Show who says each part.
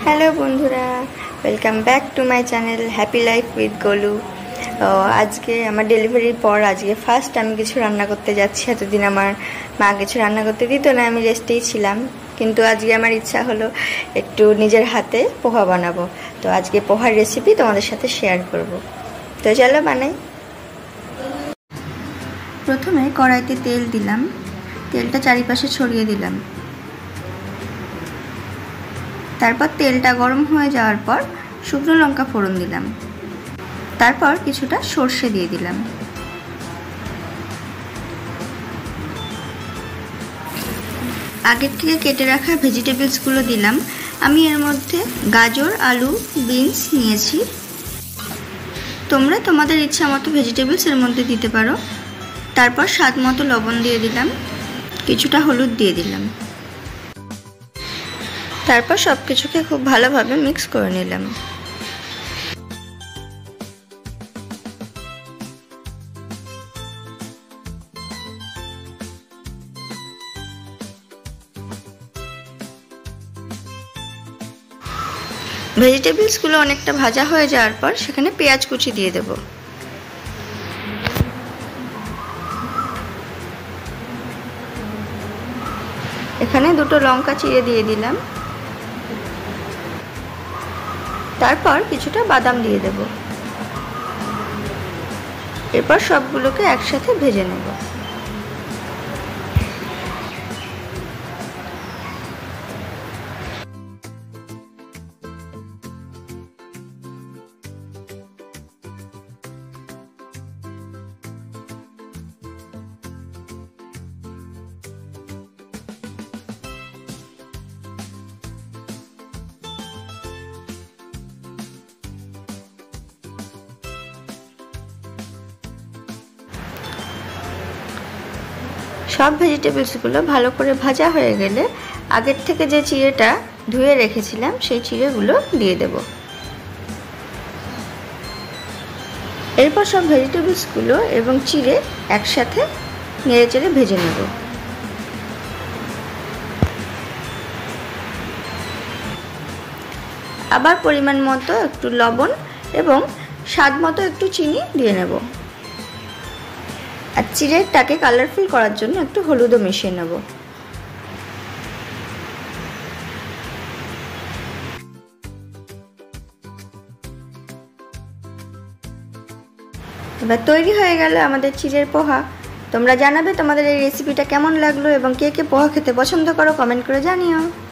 Speaker 1: Hello বন্ধুরা, welcome back to my channel happy life with Golu. আজকে আমার ডেলিভারির পর আজকে ফার্স্ট আমি কিছু রান্না করতে যাচ্ছি। এতদিন আমার মা কিছু রান্না করতে দিত না, আমি রেস্টেই ছিলাম। কিন্তু আজকে আমার ইচ্ছা হলো একটু নিজের হাতে পোহা বানাবো। তো আজকে পোহার রেসিপি তোমাদের সাথে শেয়ার করব। তো চলো বানাই। প্রথমে কড়াইতে তেল দিলাম, তেলটা চারিপাশে ছড়িয়ে দিলাম। তারপর তেলটা গরম হয়ে যাওয়ার পর শুকনো লঙ্কা ফোড়ন দিলাম। তারপর কিছুটা সর্ষে দিয়ে দিলাম। আগের থেকে কেটে রাখা ভেজিটেবলসগুলো দিলাম। আমি এর মধ্যে গাজর, আলু, বিনস নিয়েছি। তোমরা তোমাদের ইচ্ছা মতো ভেজিটেবলস এর মধ্যে দিতে পারো। তারপর স্বাদ মতো লবণ দিয়ে দিলাম, কিছুটা হলুদ দিয়ে দিলাম। তারপর সব কিছুকে খুব ভালোভাবে মিক্স করে নিলাম। ভেজিটেবলসগুলো অনেকটা ভাজা হয়ে যাওয়ার পর সেখানে পেঁয়াজ কুচি দিয়ে দেব। এখানে দুটো লঙ্কা চিড়ে দিয়ে দিলাম। তারপর কিছুটা বাদাম দিয়ে দেব। এরপর সবগুলোকে একসাথে ভেজে নেব। সব ভেজিটেবলসগুলো ভালো করে ভাজা হয়ে গেলে আগের থেকে যে চিড়েটা ধুয়ে রেখেছিলাম সেই চিড়েগুলো দিয়ে দেব। এরপর সব ভেজিটেবলসগুলো এবং চিড়ে একসাথে নেড়েচেড়ে ভেজে নেব। আবার পরিমাণ মতো একটু লবণ এবং স্বাদ মতো একটু চিনি দিয়ে নেব। আর চিড়েটাকে কালারফুল করার জন্য একটু হলুদও মিশিয়ে নেব। এবার তৈরি হয়ে গেল আমাদের চিড়ের পোহা। তোমরা জানাবে তোমাদের এই রেসিপিটা কেমন লাগলো এবং কে কে পোহা খেতে পছন্দ করো, কমেন্ট করে জানিও।